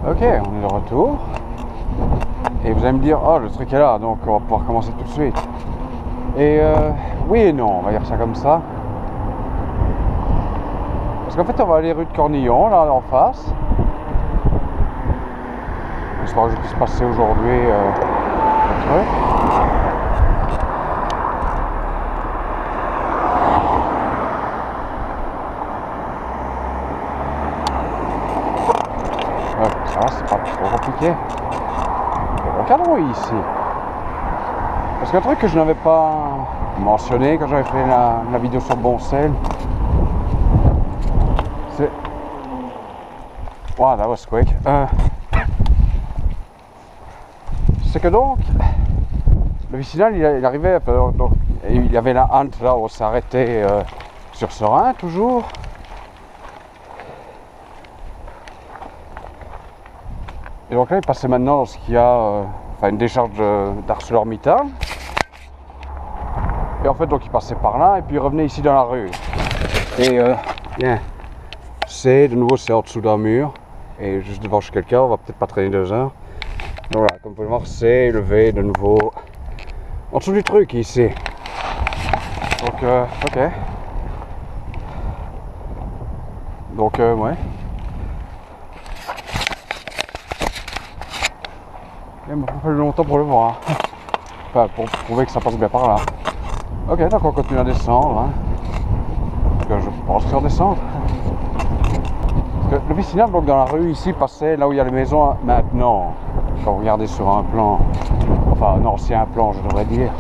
Ok, on est de retour. Et vous allez me dire, oh le truc est là, donc on va pouvoir commencer tout de suite. Et oui et non, on va dire ça comme ça. Parce qu'en fait on va aller rue de Cornillon, là en face. J'espère que je puisse passer aujourd'hui le truc. Ouais, ça va, c'est pas trop compliqué. Regardons ici. Parce qu'un truc que je n'avais pas mentionné quand j'avais fait la vidéo sur Boncel, c'est... Wow, that was quick. C'est que donc, le vicinal, il arrivait, donc, il y avait la halte là où on s'arrêtait sur Serein, toujours. Et donc là, il passait maintenant dans ce qu'il y a, une décharge d'ArcelorMittal. Et en fait, donc il passait par là, et puis il revenait ici dans la rue. Et c'est, de nouveau, c'est en dessous d'un mur. Et juste devant chez quelqu'un, on va peut-être pas traîner 2 heures. Donc voilà, comme vous pouvez voir, c'est élevé de nouveau en dessous du truc ici. Donc, ok. Donc, ouais. Il m'a pas fallu longtemps pour le voir. Enfin, pour prouver que ça passe bien par là. Ok, donc on continue à descendre. Hein. Parce que je pense faire descendre. Parce que le vicinal, donc dans la rue ici, passait là où il y a les maisons maintenant. Quand vous regardez sur un plan, enfin un ancien plan, je devrais dire.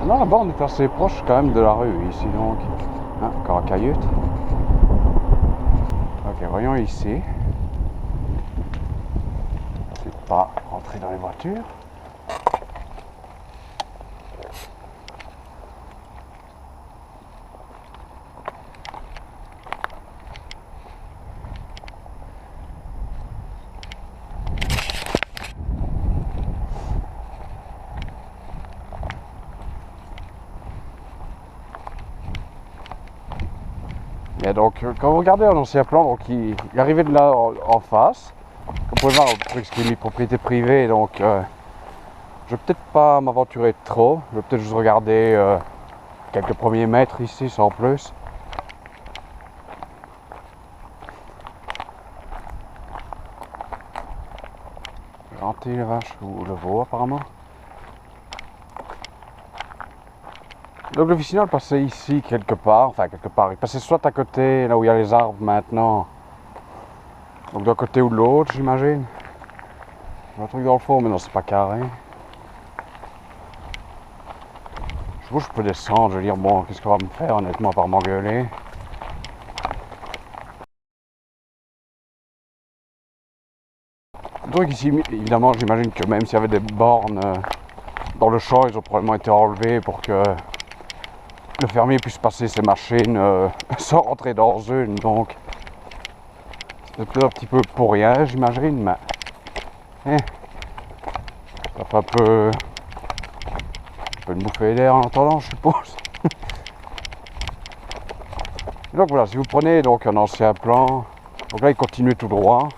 Là, là-bas, on est assez proche quand même de la rue ici, donc. Hein, encore un cahute. Ok, voyons ici. C'est pas rentrer dans les voitures. Et donc, quand vous regardez un ancien plan, donc il arrivait de là en face. Vous pouvez voir le truc qui est mis propriété privée, donc je vais peut-être pas m'aventurer trop. Je vais peut-être juste regarder quelques premiers mètres ici, sans plus. Gentil les vaches, ou le veau apparemment. Donc le vicinal passait ici quelque part, enfin quelque part, il passait soit à côté, là où il y a les arbres maintenant, donc d'un côté ou de l'autre j'imagine. Un truc dans le fond, mais non c'est pas carré. Je trouve que je peux descendre, je vais dire bon, qu'est-ce qu'on va me faire honnêtement à part m'engueuler. Le truc ici, évidemment j'imagine que même s'il y avait des bornes dans le champ, ils ont probablement été enlevés pour que le fermier puisse passer ses machines sans rentrer dans une, donc c'est peut-être un petit peu pour rien j'imagine, mais ça fait un peu une bouffée d'air en attendant je suppose. Et donc voilà, si vous prenez donc un ancien plan, donc là il continue tout droit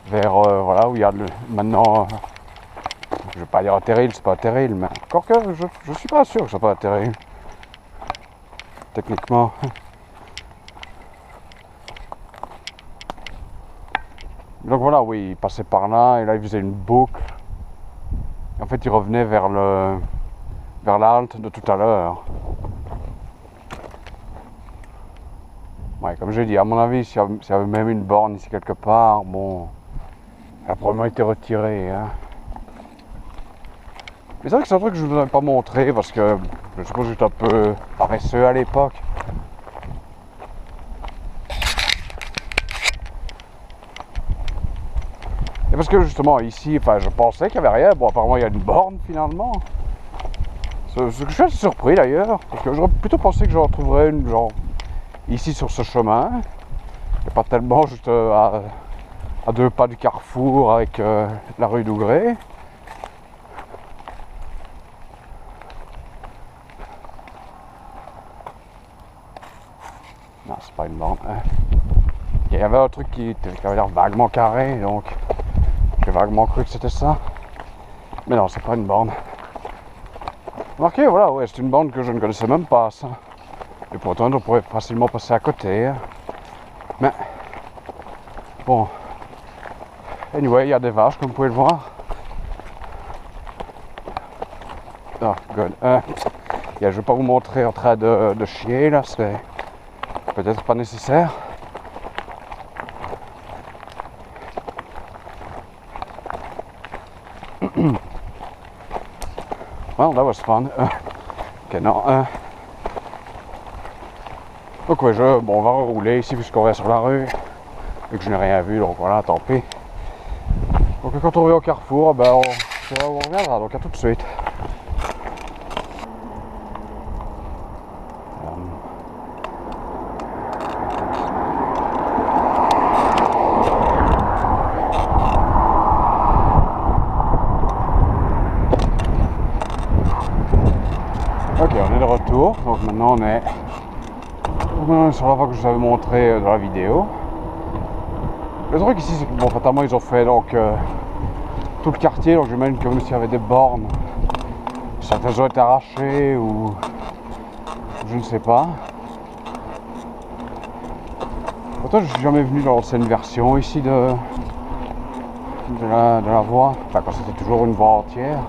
vers voilà où il y a maintenant, je vais pas dire un terril, c'est pas un terril, mais encore que je suis pas sûr que ce soit pas un terril techniquement. Donc voilà, oui, il passait par là et là il faisait une boucle. En fait, il revenait vers la halte de tout à l'heure. Ouais, comme j'ai dit, à mon avis, s'il y avait même une borne ici quelque part, bon, elle a probablement été retirée. Hein. Mais c'est vrai que c'est un truc que je ne vous avais pas montré parce que je suppose que j'étais un peu paresseux à l'époque. Et parce que justement ici, enfin, je pensais qu'il n'y avait rien. Bon, apparemment il y a une borne finalement. Ce que je suis assez surpris d'ailleurs, parce que j'aurais plutôt pensé que j'en trouverais une genre ici sur ce chemin. Et pas tellement juste à 2 pas du carrefour avec la rue d'Ougré. Non, c'est pas une borne. Hein. Il y avait un truc qui avait l'air vaguement carré, donc j'ai vaguement cru que c'était ça. Mais non, c'est pas une borne. Remarquez, voilà, ouais, c'est une borne que je ne connaissais même pas, ça. Et pourtant, on pourrait facilement passer à côté. Hein. Mais, bon. Anyway, il y a des vaches, comme vous pouvez le voir. Oh, good. Je ne vais pas vous montrer en train de chier, là, c'est peut-être pas nécessaire. Well, that was fun. Ok, non. Donc, ouais, on va rouler ici puisqu'on reste sur la rue. Et que je n'ai rien vu, donc voilà, tant pis. Donc, quand on revient au carrefour, ben, on reviendra. Donc, à tout de suite. Ok, on est de retour, donc maintenant on est sur la voie que je vous avais montré dans la vidéo. Le truc ici, c'est que bon, fatalement ils ont fait donc tout le quartier, donc j'imagine que même s'il y avait des bornes, certaines ont été arrachées ou je ne sais pas. Pourtant, je suis jamais venu dans l'ancienne version ici de la voie, enfin quand c'était toujours une voie entière.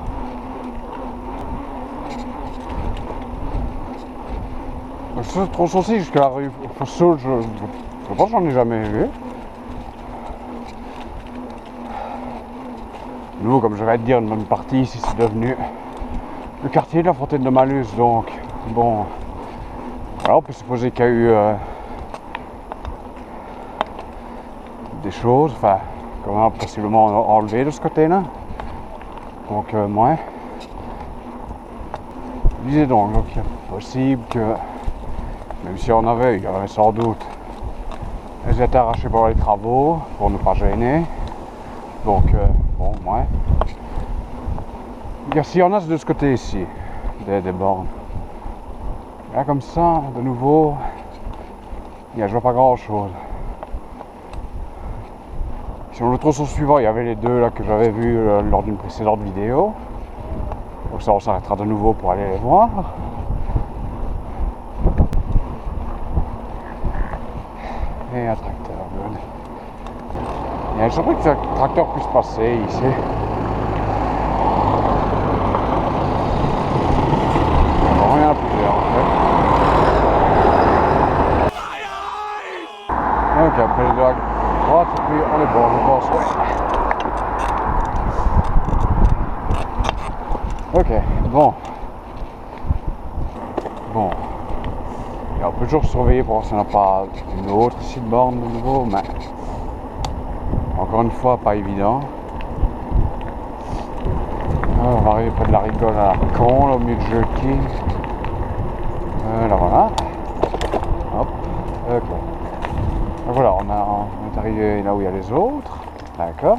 Ce tronçon-ci jusqu'à la rue Fosseux, je pense que j'en ai jamais vu. Nous, comme je vais te dire, une bonne partie ici, c'est devenu le quartier de la Fontaine de Malus, donc bon, voilà, on peut supposer qu'il y a eu des choses, enfin, quand même possiblement enlevé de ce côté-là. Donc, ouais. Je disais donc il est possible que, même si on avait, il y aurait sans doute, elles étaient arrachées par les travaux, pour ne pas gêner. Donc, bon, ouais. S'il y en a, c'est de ce côté ici, des bornes. Là, comme ça, de nouveau, je vois pas grand chose. Sur le tronçon suivant, il y avait les deux là que j'avais vus lors d'une précédente vidéo. Donc ça, on s'arrêtera de nouveau pour aller les voir. Et un tracteur, good. Il y a le surpris que ce tracteur puisse passer ici. On va rien à plusieurs en fait. Ok, après les deux à droite, et puis on est bon, je pense. Ouais. Ok, bon. Bon. Et on peut toujours surveiller pour voir s'il n'y en a pas une autre ici de borne de nouveau, mais encore une fois, pas évident. On va arriver près de la rigole à la con, là, au milieu de Jerky. Là voilà. Hop. Ok. Donc voilà, on est arrivé là où il y a les autres. D'accord.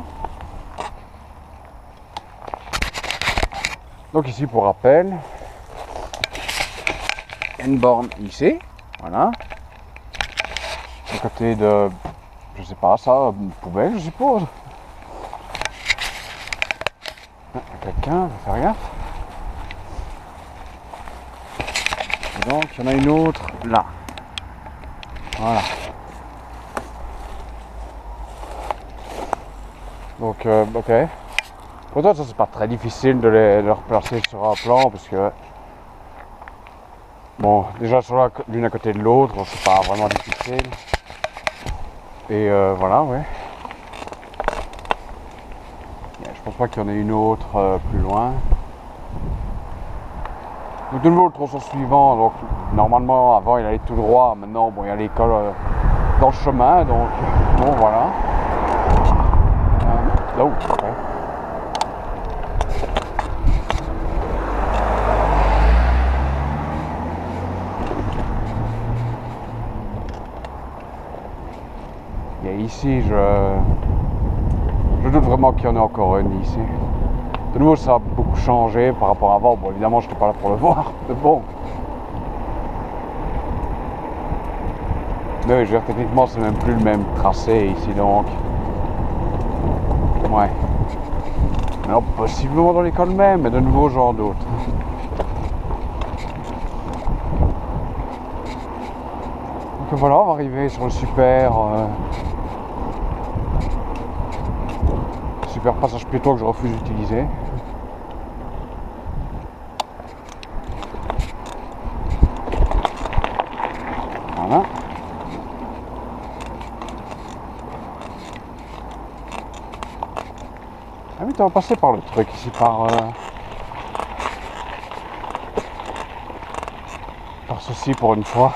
Donc ici, pour rappel, une borne ici. Voilà. Du côté de, je sais pas, ça, une poubelle, je suppose. Quelqu'un, je vais faire gaffe. Et donc, il y en a une autre là. Voilà. Donc, ok. Pourtant, ça, c'est pas très difficile de les replacer sur un plan parce que, bon, déjà sur l'une à côté de l'autre, c'est pas vraiment difficile. Et voilà, ouais. Je pense pas qu'il y en ait une autre plus loin. Donc de nouveau le tronçon suivant, donc normalement avant il allait tout droit, maintenant bon il y a l'école dans le chemin, donc bon voilà. Là où, ok. Et ici je doute vraiment qu'il y en ait encore une ici. De nouveau, ça a beaucoup changé par rapport à avant. Bon, évidemment, je n'étais pas là pour le voir, mais bon. Mais oui, je veux dire, techniquement, c'est même plus le même tracé ici, donc. Ouais. Alors, possiblement dans l'école même, mais de nouveau, j'en doute. Donc voilà, on va arriver sur le super passage piéton que je refuse d'utiliser. Voilà. Ah oui, tu vas passer par le truc ici, par ceci pour une fois.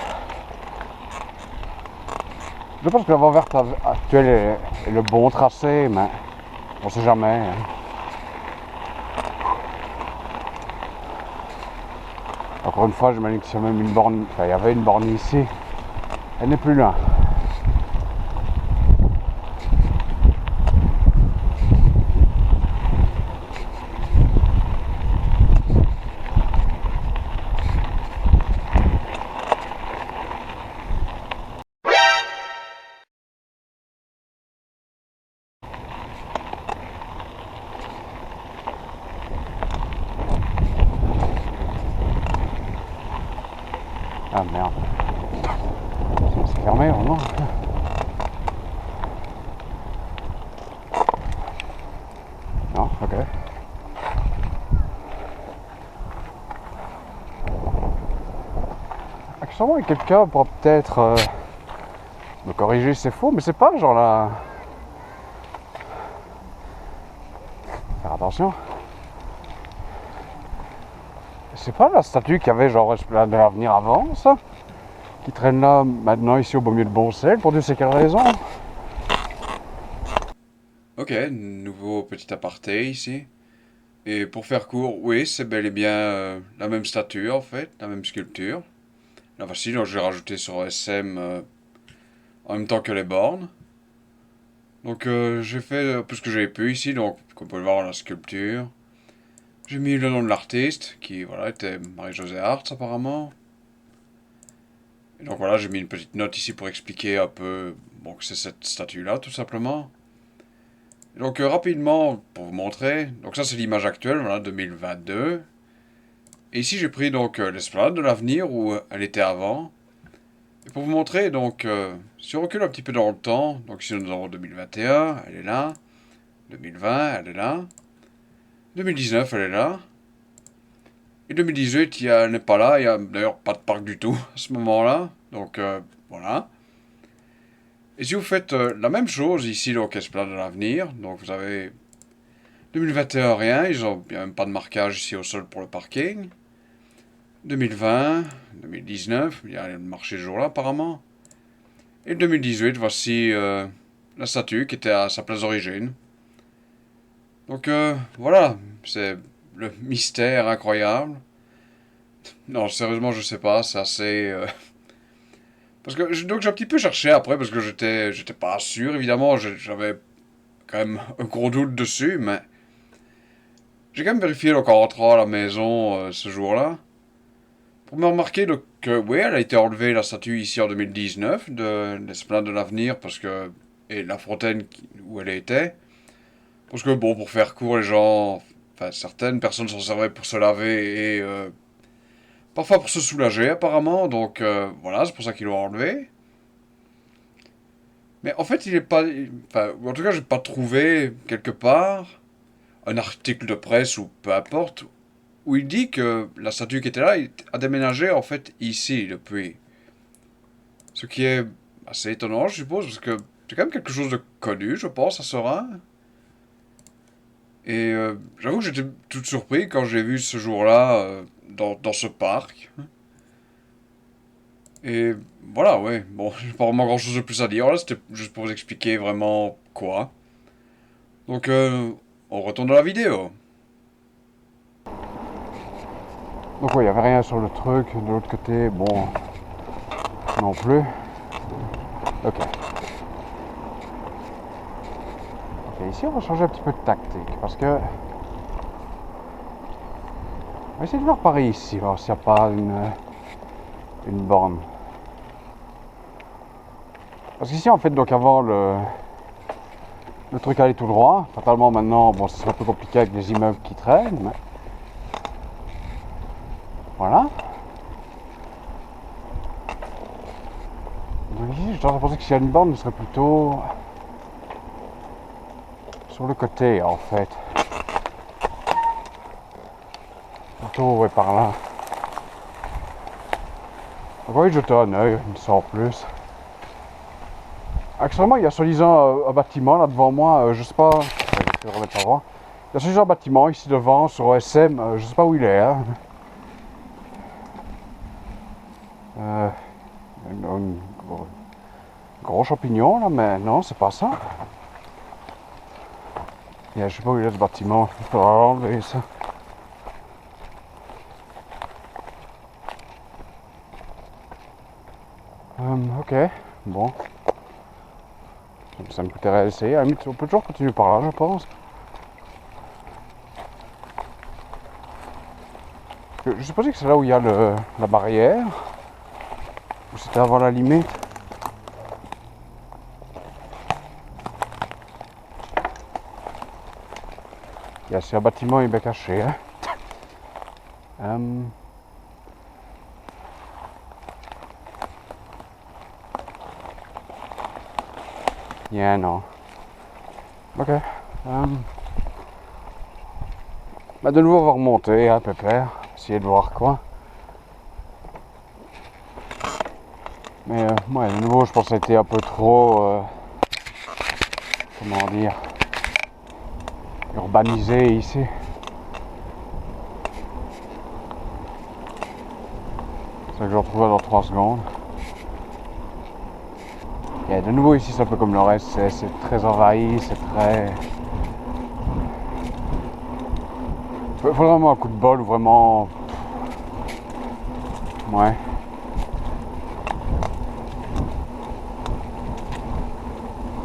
Je pense que la voie verte actuelle est le bon tracé, mais on sait jamais. Hein. Encore une fois, j'imagine qu'il y a même une borne, enfin, il y avait une borne ici, elle n'est plus là. Ah merde. C'est fermé ou non? Non, ok. Actuellement, quelqu'un pourra peut-être me corriger si c'est faux, mais c'est pas genre là. Faire attention. C'est pas la statue qu'il y avait genre Esplanade de l'Avenir avant, ça? Qui traîne là maintenant ici au beau milieu de Boncel, pour Dieu sait quelle raison. Ok, nouveau petit aparté ici. Et pour faire court, oui, c'est bel et bien la même statue en fait, la même sculpture. La voici, donc j'ai rajouté sur SM en même temps que les bornes. Donc j'ai fait un peu ce que j'avais pu ici, donc comme vous pouvez le voir la sculpture. J'ai mis le nom de l'artiste, qui voilà était Marie-Josée Hartz apparemment. Et donc voilà, j'ai mis une petite note ici pour expliquer un peu bon, que c'est cette statue-là tout simplement. Et donc rapidement, pour vous montrer, donc ça c'est l'image actuelle, voilà, 2022. Et ici j'ai pris donc l'esplanade de l'avenir où elle était avant. Et pour vous montrer, donc, si on recule un petit peu dans le temps, donc ici nous avons 2021, elle est là. 2020, elle est là. 2019, elle est là. Et 2018, elle n'est pas là. Il n'y a d'ailleurs pas de parc du tout à ce moment-là. Donc, voilà. Et si vous faites la même chose ici, donc Esplanade de l'avenir, donc vous avez 2021, rien. Il n'y a même pas de marquage ici au sol pour le parking. 2020, 2019, il y a le marché ce jour-là apparemment. Et 2018, voici la statue qui était à sa place d'origine. Donc voilà, c'est le mystère incroyable. Non, sérieusement, je sais pas, c'est assez. Parce que donc j'ai un petit peu cherché après parce que j'étais pas sûr évidemment, j'avais quand même un gros doute dessus, mais j'ai quand même vérifié donc en rentrant à la maison ce jour-là pour me remarquer donc, que oui, elle a été enlevée la statue ici en 2019 de l'Esplanade de l'Avenir parce que et la fontaine où elle était. Parce que bon, pour faire court, les gens, enfin certaines personnes s'en servaient pour se laver et parfois pour se soulager apparemment. Donc voilà, c'est pour ça qu'ils l'ont enlevé. Mais en fait, il est pas, enfin, en tout cas, j'ai pas trouvé quelque part un article de presse ou peu importe où il dit que la statue qui était là a déménagé en fait ici depuis. Ce qui est assez étonnant, je suppose, parce que c'est quand même quelque chose de connu, je pense, à Sera. Et j'avoue que j'étais tout surpris quand j'ai vu ce jour-là dans ce parc. Et voilà, ouais. Bon, j'ai pas vraiment grand-chose de plus à dire. Là, c'était juste pour vous expliquer vraiment quoi. Donc, on retourne dans la vidéo. Donc oui, il n'y avait rien sur le truc. De l'autre côté, bon, non plus. Ok. Ok, ici on va changer un petit peu de tactique parce que on va essayer de voir pareil ici, voir s'il n'y a pas une borne. Parce qu'ici en fait, donc avant le truc allait tout droit. Fatalement maintenant, bon, c'est un peu compliqué avec les immeubles qui traînent, mais voilà. Donc ici, je tendance à penser que s'il y a une borne, ce serait plutôt sur le côté en fait. Plutôt, ouais, par là. Donc oui, jeter un œil, sans plus. Actuellement, il y a soi-disant un bâtiment là devant moi, je sais pas, je vais remettre avant. Il y a soi-disant un bâtiment ici devant sur OSM, je sais pas où il est. Hein. Un gros champignon là, mais non, c'est pas ça. Je sais pas où il est ce bâtiment, il faudra enlever ça. Ok, bon. Ça me coûterait à essayer. À la limite, on peut toujours continuer par là, je pense. Je supposais que c'est là où il y a la barrière. Ou c'était avant la limite. C'est un bâtiment, il est bien caché. Hein. Yeah, non. Ok. Bah de nouveau, on va remonter, hein, pépère. Essayer de voir quoi. Mais ouais, de nouveau, je pense que ça a été un peu trop... comment dire... urbanisé ici. C'est ça que je retrouve dans 3 secondes. Et de nouveau ici, c'est un peu comme le reste, c'est très envahi, c'est très... Il faut vraiment un coup de bol ou vraiment... Ouais.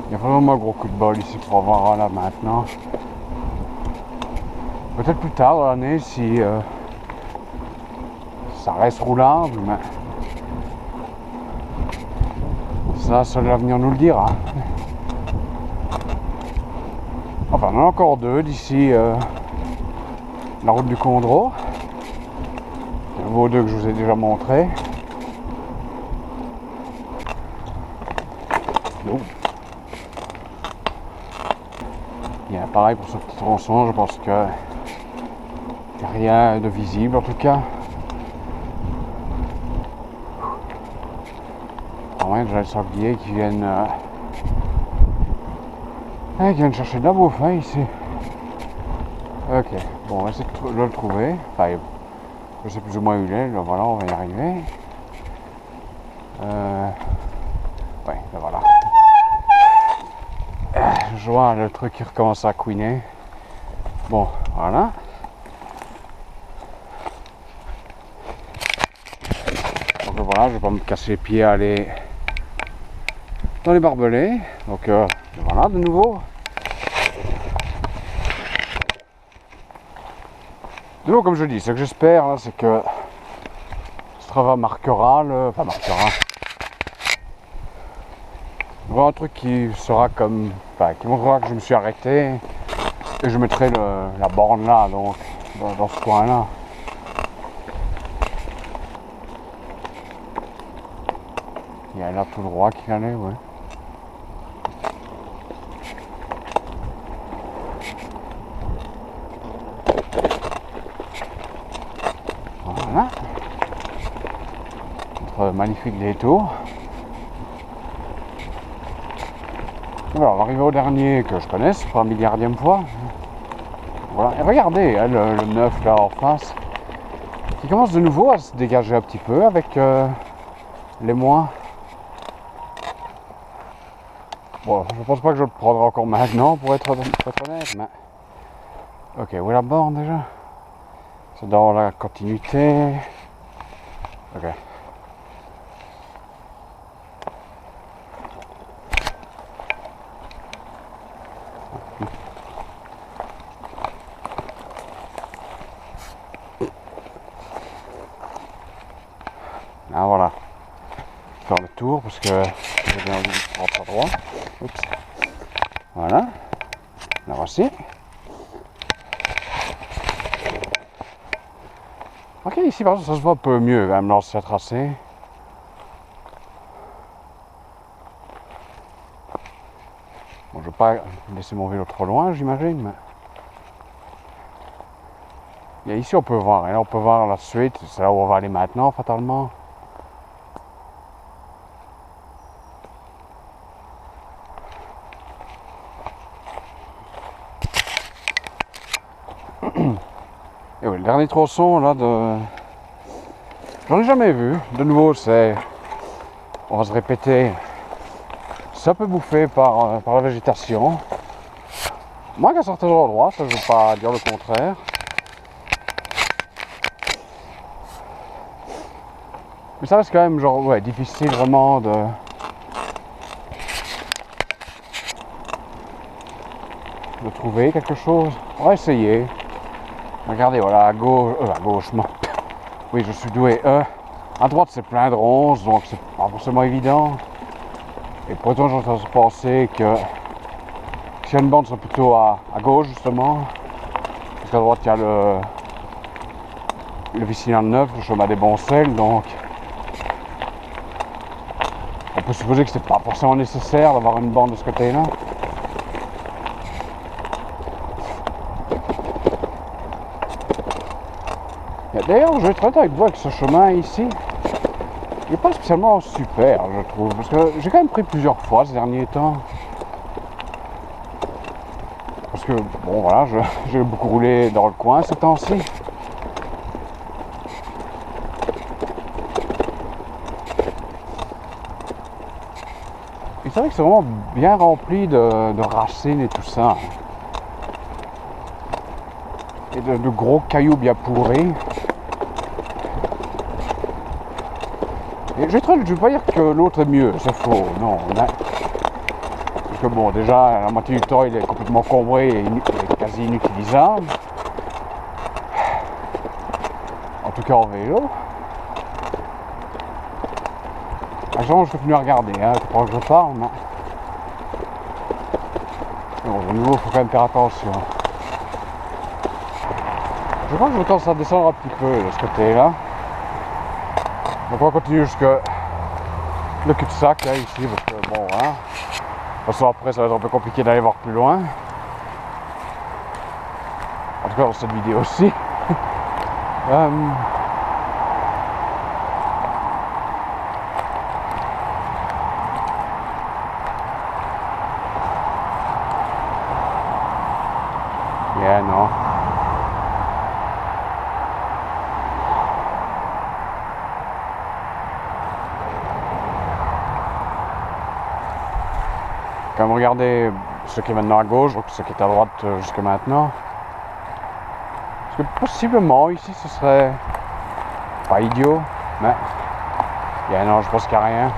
Il y a vraiment un gros coup de bol ici pour avoir là maintenant. Peut-être plus tard dans l'année si ça reste roulable, mais ça, seul l'avenir nous le dira. Enfin, on en a encore 2 d'ici la route du Condro. Vos 2 que je vous ai déjà montré. Il y a pareil pour ce petit tronçon, je pense que il n'y a rien de visible en tout cas. Ouais, déjà les sangliers qui viennent chercher de la bouffe hein, ici. Ok, bon, on va essayer de le trouver. Enfin, je sais plus ou moins où il est, là, voilà, on va y arriver. Ouais, là voilà. Je vois le truc qui recommence à couiner. Bon, voilà. Donc voilà, je vais pas me casser les pieds à aller dans les barbelés. Donc voilà, de nouveau. De nouveau, comme je dis, ce que j'espère, là, c'est que ce travail marquera enfin, marquera. Voilà un truc qui sera comme... Enfin, qui montrera que je me suis arrêté. Et je mettrai la borne là, donc, dans ce coin-là. Il y a là tout droit qui allait, ouais. Voilà. Notre magnifique détour. Voilà, on va arriver au dernier que je connaisse pour la milliardième fois. Voilà, et regardez hein, le 9 là en face, qui commence de nouveau à se dégager un petit peu avec les mois. Bon, je pense pas que je le prendrai encore maintenant pour être honnête, mais... Ok, où est la borne déjà? C'est dans la continuité. Ok. Ah voilà. Faire le tour parce que j'ai bien envie de rentrer à droite. Oups. Voilà. La voici. Ok, ici par exemple ça se voit un peu mieux quand même dans ce tracé. Bon, je ne vais pas laisser mon vélo trop loin, j'imagine, mais... Et ici on peut voir, et là on peut voir la suite, c'est là où on va aller maintenant, fatalement. Et oui, le dernier tronçon là de... J'en ai jamais vu, de nouveau c'est... On va se répéter, c'est un peu bouffé par la végétation. Moi qu'à certains endroits, ça je ne veux pas dire le contraire. Mais ça reste quand même genre, ouais, difficile vraiment de trouver quelque chose. On va essayer. Regardez, voilà, à gauche, non. Oui, je suis doué. À droite, c'est plein de ronces, donc c'est pas forcément évident. Et pourtant, j'ai tendance à penser que si une bande serait plutôt à gauche, justement. Parce qu'à droite, il y a le Vicinal Neuf, le chemin des Boncelles, donc on peut supposer que c'est pas forcément nécessaire d'avoir une bande de ce côté-là. D'ailleurs, je vais être honnête avec vous avec ce chemin ici. Il n'est pas spécialement super, je trouve. Parce que j'ai quand même pris plusieurs fois ces derniers temps. Parce que, bon voilà, j'ai beaucoup roulé dans le coin ces temps-ci. Et c'est vrai que c'est vraiment bien rempli de racines et tout ça. Et de gros cailloux bien pourris. Et je vais pas dire que l'autre est mieux, c'est faux, non. Parce que bon, déjà, la moitié du temps, il est complètement cambré et quasi inutilisable. En tout cas en vélo. Genre, je continue à regarder, hein, pendant que je parle, mais... Bon, de nouveau, il faut quand même faire attention. Je crois que je vais tendance à descendre un petit peu de ce côté-là. Donc on va continuer jusqu'à le cul-de-sac, là, ici, parce que bon, hein. De toute façon, après, ça va être un peu compliqué d'aller voir plus loin. En tout cas, dans cette vidéo aussi. Yeah, non. Quand même regarder ce qui est maintenant à gauche, donc ce qui est à droite jusque maintenant. Parce que possiblement ici ce serait pas idiot, mais yeah, non, je pense qu'il n'y a rien.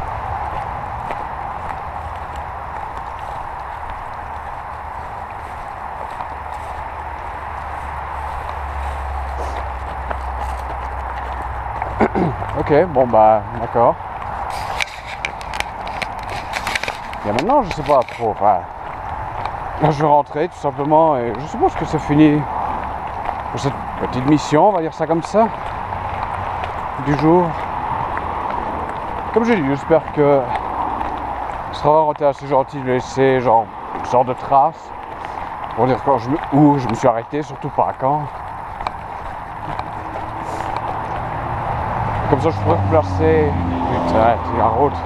Ok, bon bah d'accord. Et maintenant, je sais pas trop. Enfin, là, je vais rentrer tout simplement et je suppose que c'est fini pour cette petite mission, on va dire ça comme ça, du jour. Comme j'ai dit, j'espère que ce sera vraiment été assez gentil de laisser genre une sorte de trace pour dire où je me suis arrêté, surtout pas à quand. Comme ça, je pourrais replacer. Putain, c'est la route.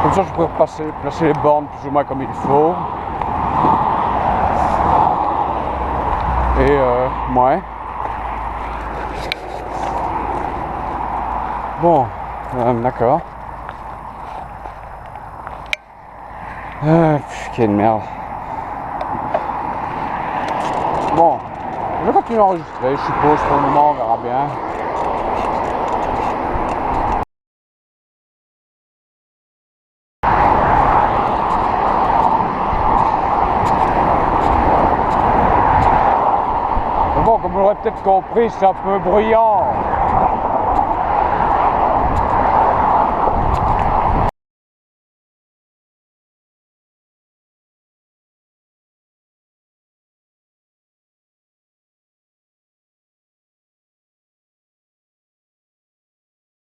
Comme ça, je pourrais placer les bornes plus ou moins comme il faut. Et ouais. Bon, d'accord. Quelle merde. Bon, je vais continuer à enregistrer, je suppose, pour le moment, on verra bien. Comme vous l'aurez peut-être compris, c'est un peu bruyant.